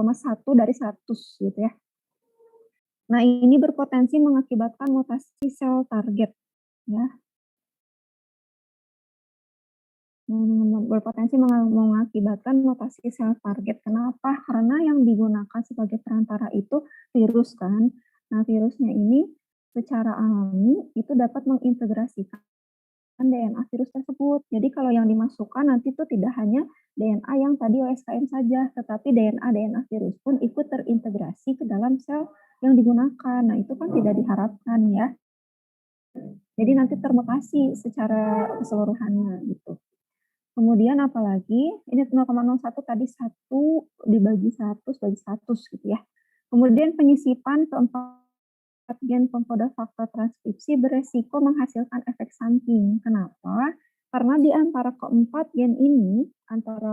0,1 dari 100 gitu ya. Nah, ini berpotensi mengakibatkan mutasi sel target ya. Berpotensi mengakibatkan mutasi sel target. Kenapa? Karena yang digunakan sebagai perantara itu virus kan. Nah, virusnya ini secara alami itu dapat mengintegrasikan DNA virus tersebut. Jadi kalau yang dimasukkan nanti itu tidak hanya DNA yang tadi OSKM saja, tetapi DNA virus pun ikut terintegrasi ke dalam sel yang digunakan. Nah, itu kan tidak diharapkan ya. Jadi nanti termutasi secara keseluruhannya gitu. Kemudian apalagi, ini 0,01 tadi 1 dibagi 100 bagi 100 gitu ya. Kemudian penyisipan keempat gen pengkoda faktor transkripsi beresiko menghasilkan efek samping. Kenapa? Karena di antara keempat gen ini, antara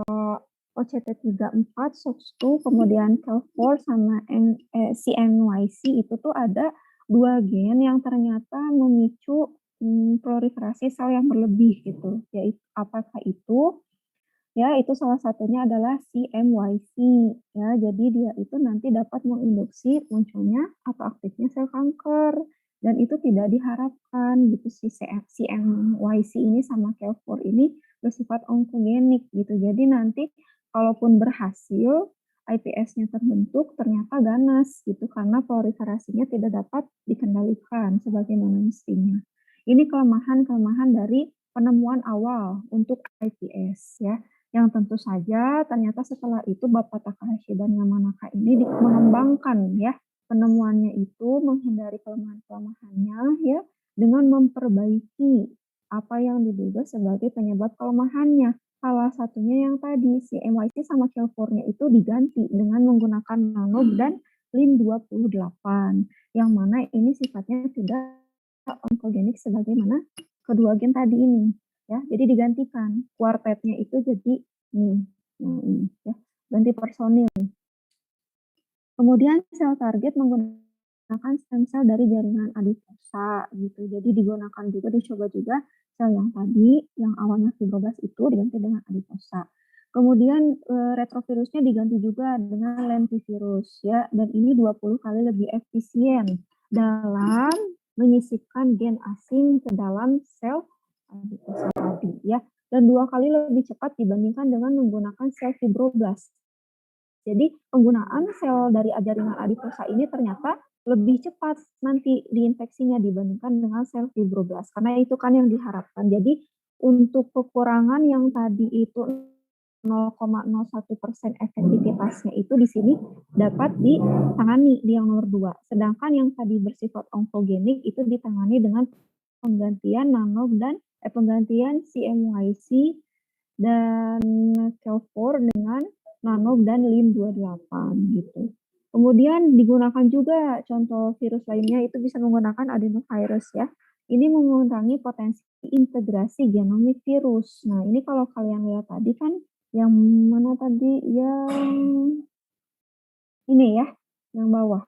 OCT34, SOX2, kemudian CAL4 sama CMYC itu tuh ada 2 gen yang ternyata memicu proliferasi sel yang berlebih gitu. Yaitu apakah itu? Ya, itu salah satunya adalah CMYC ya. Jadi dia itu nanti dapat menginduksi munculnya atau aktifnya sel kanker dan itu tidak diharapkan gitu si CMYC ini sama CAL4 ini bersifat onkogenik gitu. Jadi nanti kalaupun berhasil iPS-nya terbentuk ternyata ganas gitu karena proliferasinya tidak dapat dikendalikan sebagaimana mestinya. Ini kelemahan-kelemahan dari penemuan awal untuk iPS ya, yang tentu saja ternyata setelah itu Bapak Takahashi dan Yamanaka ini mengembangkan ya penemuannya itu menghindari kelemahan-kelemahannya ya dengan memperbaiki apa yang diduga sebagai penyebab kelemahannya. Salah satunya yang tadi si MYC sama CAL4-nya itu diganti dengan menggunakan nanob dan LIN28 yang mana ini sifatnya tidak onkogenik sebagaimana kedua gen tadi ini ya. Jadi digantikan kuartetnya itu jadi nih. Nah, ini ya. Ganti personil. Kemudian sel target menggunakan stem sel dari jaringan adiposa gitu. Jadi digunakan juga dicoba juga sel yang tadi yang awalnya fibroblast itu diganti dengan adiposa. Kemudian retrovirusnya diganti juga dengan lentivirus ya dan ini 20 kali lebih efisien dalam menyisipkan gen asing ke dalam sel adiposa tadi ya dan 2 kali lebih cepat dibandingkan dengan menggunakan sel fibroblast. Jadi penggunaan sel dari jaringan adiposa ini ternyata lebih cepat nanti diinfeksinya dibandingkan dengan sel fibroblast karena itu kan yang diharapkan. Jadi untuk kekurangan yang tadi itu 0,01% efektivitasnya itu di sini dapat ditangani di yang nomor 2. Sedangkan yang tadi bersifat onkogenik itu ditangani dengan penggantian nanob dan penggantian CMYC dan CAL4 dengan nanob dan LIN28 gitu. Kemudian digunakan juga contoh virus lainnya itu bisa menggunakan adenovirus ya. Ini mengurangi potensi integrasi genomik virus. Nah, ini kalau kalian lihat tadi kan yang mana tadi yang ini ya, yang bawah.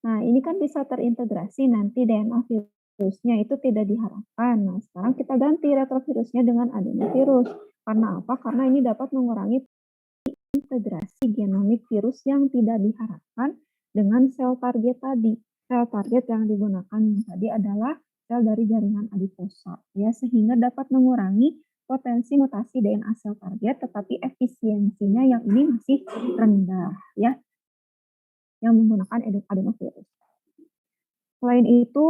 Nah, ini kan bisa terintegrasi nanti DNA virusnya itu tidak diharapkan. Nah, sekarang kita ganti retrovirusnya dengan adenovirus. Karena apa? Karena ini dapat mengurangi integrasi genomik virus yang tidak diharapkan dengan sel target tadi. Sel target yang digunakan tadi adalah sel dari jaringan adiposa ya sehingga dapat mengurangi potensi mutasi DNA sel target tetapi efisiensinya yang ini masih rendah ya yang menggunakan adenovirus. Selain itu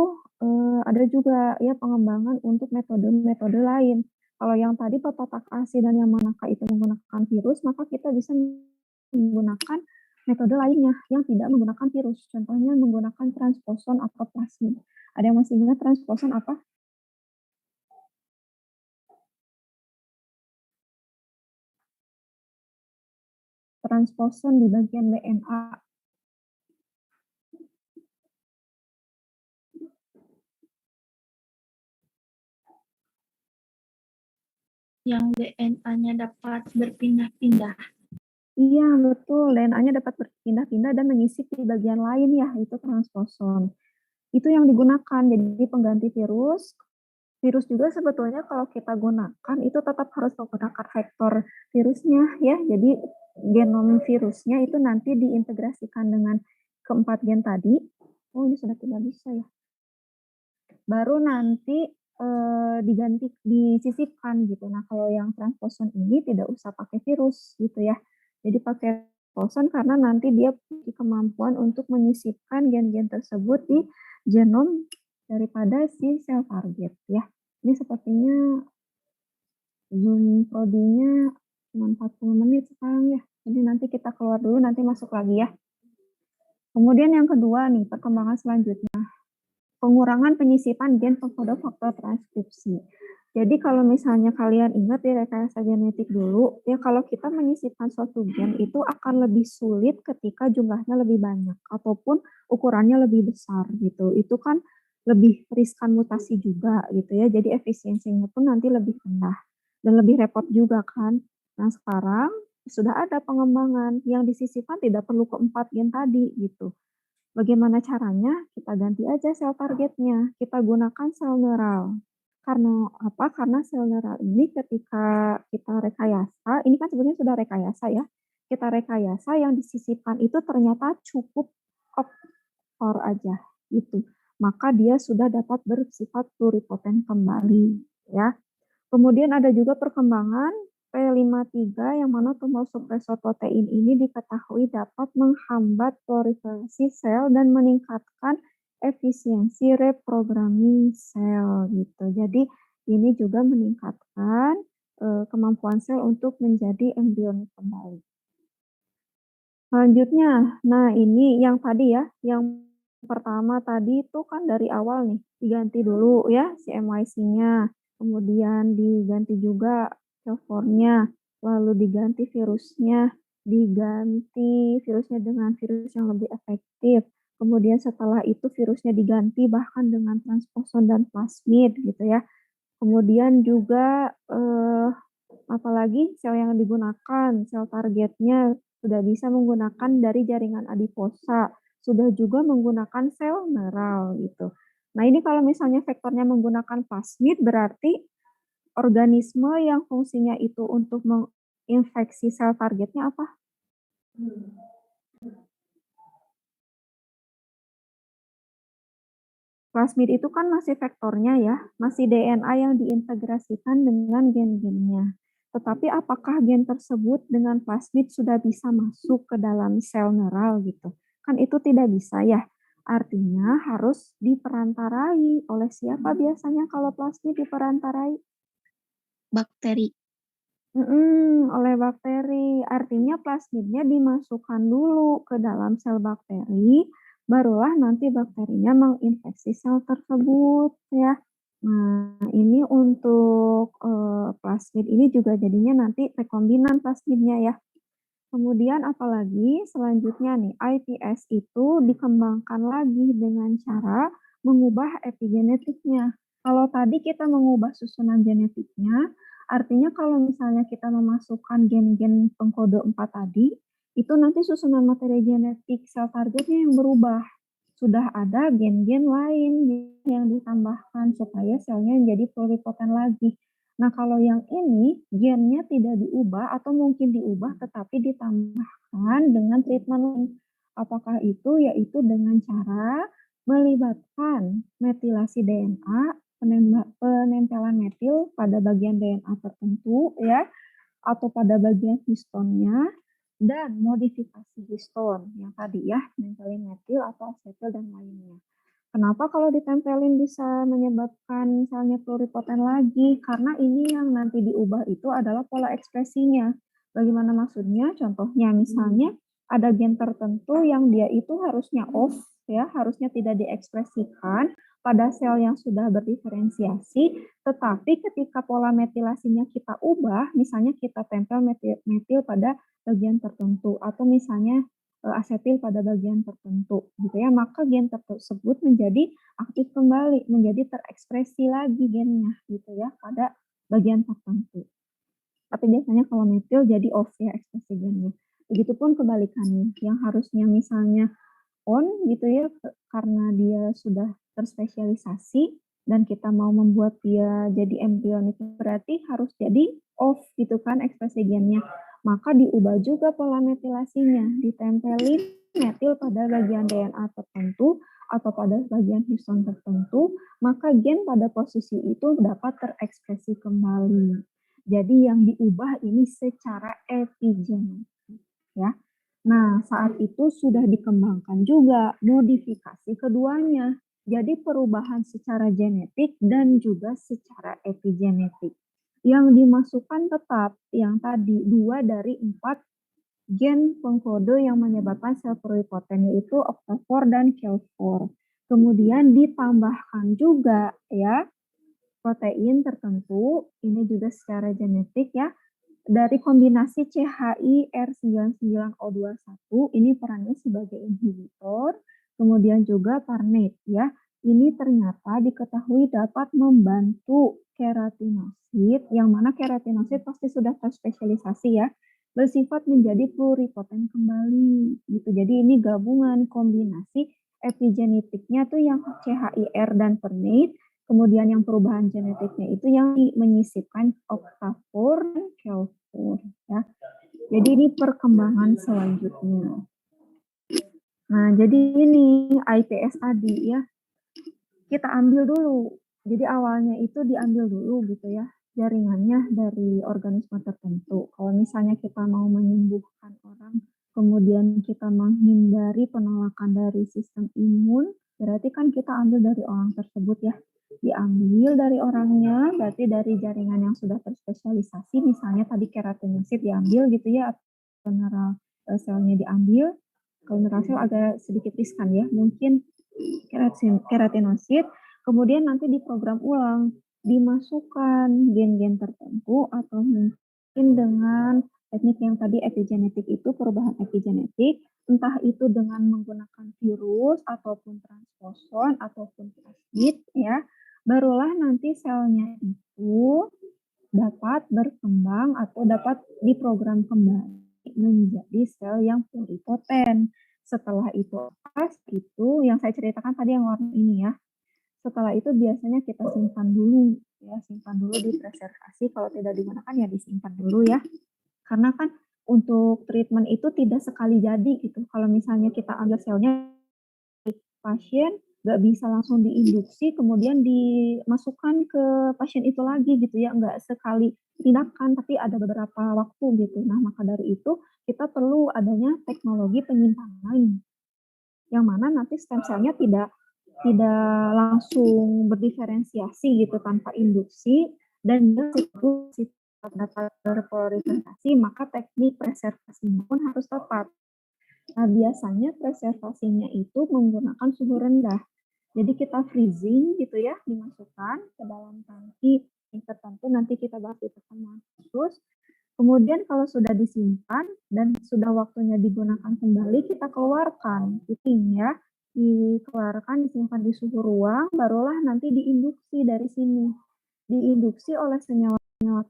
ada juga ya pengembangan untuk metode-metode lain. Kalau yang tadi Bapak Takahashi dan Yamanaka itu menggunakan virus, maka kita bisa menggunakan metode lainnya yang tidak menggunakan virus. Contohnya menggunakan transposon atau plasmid. Ada yang masih ingat transposon apa? Transposon di bagian DNA. Yang DNA-nya dapat berpindah-pindah. Iya, betul. DNA-nya dapat berpindah-pindah dan menyisip di bagian lain ya, itu transposon. Itu yang digunakan, jadi pengganti virus, Virus juga sebetulnya kalau kita gunakan itu tetap harus menggunakan vektor virusnya ya. Jadi genom virusnya itu nanti diintegrasikan dengan keempat gen tadi. Oh, ini sudah tidak bisa ya. Baru nanti diganti, disisipkan gitu. Nah, kalau yang transposon ini tidak usah pakai virus gitu ya. Jadi pakai transposon karena nanti dia punya kemampuan untuk menyisipkan gen-gen tersebut di genom daripada si sel target ya. Ini sepertinya Zoom prodinya cuma 40 menit sekarang ya. Jadi nanti kita keluar dulu, nanti masuk lagi ya. Kemudian yang kedua nih, perkembangan selanjutnya. Pengurangan penyisipan gen pengkode faktor transkripsi. Jadi kalau misalnya kalian ingat di rekayasa genetik dulu, ya kalau kita menyisipkan suatu gen itu akan lebih sulit ketika jumlahnya lebih banyak ataupun ukurannya lebih besar gitu. Itu kan lebih riskan mutasi juga gitu ya. Jadi efisiensinya pun nanti lebih rendah dan lebih repot juga kan. Nah sekarang sudah ada pengembangan yang disisipkan tidak perlu keempat gen tadi gitu. Bagaimana caranya? Kita ganti aja sel targetnya. Kita gunakan sel neural. Karena apa? Karena sel neural ini ketika kita rekayasa, ini kan sebenarnya sudah rekayasa ya. Kita rekayasa yang disisipkan itu ternyata cukup core aja gitu. Maka dia sudah dapat bersifat pluripoten kembali ya. Kemudian ada juga perkembangan P53 yang mana tumor supresor protein ini diketahui dapat menghambat proliferasi sel dan meningkatkan efisiensi reprogramming sel gitu. Jadi ini juga meningkatkan kemampuan sel untuk menjadi embrionik kembali. Selanjutnya, nah ini yang tadi ya, yang pertama tadi itu kan dari awal nih, diganti dulu ya si MYC-nya, kemudian diganti juga cell-nya, lalu diganti virusnya dengan virus yang lebih efektif. Kemudian setelah itu virusnya diganti bahkan dengan transposon dan plasmid gitu ya. Kemudian juga apalagi sel yang digunakan, sel targetnya sudah bisa menggunakan dari jaringan adiposa, sudah juga menggunakan sel neural gitu. Nah ini kalau misalnya vektornya menggunakan plasmid berarti organisme yang fungsinya itu untuk menginfeksi sel targetnya apa? Plasmid itu kan masih vektornya ya, masih DNA yang diintegrasikan dengan gen-gennya. Tetapi apakah gen tersebut dengan plasmid sudah bisa masuk ke dalam sel neural gitu? Kan itu tidak bisa ya. Artinya harus diperantarai. Oleh siapa biasanya kalau plasmid diperantarai? Bakteri. Oleh bakteri. Artinya plasmidnya dimasukkan dulu ke dalam sel bakteri, barulah nanti bakterinya menginfeksi sel tersebut ya. Nah, ini untuk plasmid ini juga jadinya nanti rekombinan plasmidnya ya. Kemudian apalagi selanjutnya nih, iPS itu dikembangkan lagi dengan cara mengubah epigenetiknya. Kalau tadi kita mengubah susunan genetiknya, artinya kalau misalnya kita memasukkan gen-gen pengkode 4 tadi, itu nanti susunan materi genetik sel targetnya yang berubah. Sudah ada gen-gen lain yang ditambahkan supaya selnya menjadi pluripotent lagi. Nah, kalau yang ini gennya tidak diubah atau mungkin diubah tetapi ditambahkan dengan treatment. Apakah itu? Yaitu dengan cara melibatkan metilasi DNA, penempelan metil pada bagian DNA tertentu ya, atau pada bagian histonnya, dan modifikasi histon yang tadi ya, nempelin metil atau asetil dan lainnya. Kenapa kalau ditempelin bisa menyebabkan selnya pluripotent lagi? Karena ini yang nanti diubah itu adalah pola ekspresinya. Bagaimana maksudnya? Contohnya misalnya ada gen tertentu yang dia itu harusnya off ya, harusnya tidak diekspresikan pada sel yang sudah berdiferensiasi, tetapi ketika pola metilasinya kita ubah, misalnya kita tempel metil pada bagian tertentu atau misalnya asetil pada bagian tertentu gitu ya, maka gen tersebut menjadi aktif kembali, menjadi terekspresi lagi gennya gitu ya pada bagian tertentu. Tapi biasanya kalau metil jadi off ya ekspresi gennya. Begitupun kebalikannya, yang harusnya misalnya on gitu ya karena dia sudah terspesialisasi, dan kita mau membuat dia jadi embrionik, berarti harus jadi off gitu kan ekspresi gennya. Maka diubah juga pola metilasinya, ditempelin metil pada bagian DNA tertentu atau pada bagian histone tertentu, maka gen pada posisi itu dapat terekspresi kembali. Jadi yang diubah ini secara epigenetik ya. Nah, saat itu sudah dikembangkan juga modifikasi keduanya. Jadi perubahan secara genetik dan juga secara epigenetik. Yang dimasukkan tetap yang tadi 2 dari 4 gen pengkode yang menyebabkan sel pluripoten, yaitu octafor dan kelfor. Kemudian ditambahkan juga ya protein tertentu, ini juga secara genetik ya, dari kombinasi CHI-R99O21, ini perannya sebagai inhibitor, kemudian juga Parnate ya. Ini ternyata diketahui dapat membantu keratinosit, yang mana keratinosit pasti sudah terspesialisasi ya, bersifat menjadi pluripoten kembali gitu. Jadi ini gabungan kombinasi epigenetiknya tuh yang CHIR dan Parnate, kemudian yang perubahan genetiknya itu yang menyisipkan octafor dan kelfor ya. Jadi ini perkembangan selanjutnya. Nah, jadi ini IPS tadi ya, kita ambil dulu. Jadi awalnya itu diambil dulu gitu ya, jaringannya dari organisme tertentu. Kalau misalnya kita mau menyembuhkan orang, kemudian kita menghindari penolakan dari sistem imun, berarti kan kita ambil dari orang tersebut ya. Diambil dari orangnya, berarti dari jaringan yang sudah terspesialisasi, misalnya tadi keratinosit diambil gitu ya, atau neural selnya diambil. Kalau neural sel agak sedikit riskan ya, mungkin keratinosit, kemudian nanti diprogram ulang, dimasukkan gen-gen tertentu atau mungkin dengan teknik yang tadi epigenetik itu, perubahan epigenetik, entah itu dengan menggunakan virus ataupun transposon ataupun plasmid ya, barulah nanti selnya itu dapat berkembang atau dapat diprogram kembali menjadi sel yang pluripoten. Setelah itu yang saya ceritakan tadi yang warna ini ya. Setelah itu biasanya kita simpan dulu ya, simpan dulu di preservasi, kalau tidak digunakan ya disimpan dulu ya. Karena kan untuk treatment itu tidak sekali jadi gitu. Kalau misalnya kita ambil selnya pasien, nggak bisa langsung diinduksi kemudian dimasukkan ke pasien itu lagi gitu ya, nggak sekali tindakan, tapi ada beberapa waktu gitu. Nah, maka dari itu kita perlu adanya teknologi penyimpanan yang mana nanti stem cell-nya tidak langsung berdiferensiasi gitu tanpa induksi, dan itu dapat terpolarisasi, maka teknik preservasinya pun harus tepat. Nah, biasanya preservasinya itu menggunakan suhu rendah. Jadi kita freezing gitu ya, dimasukkan ke dalam tangki yang tertentu, nanti kita bahas di pertemuan khusus. Kemudian kalau sudah disimpan dan sudah waktunya digunakan kembali, kita keluarkan, heating ya, dikeluarkan, disimpan di suhu ruang, barulah nanti diinduksi dari sini. Diinduksi oleh senyawa-senyawa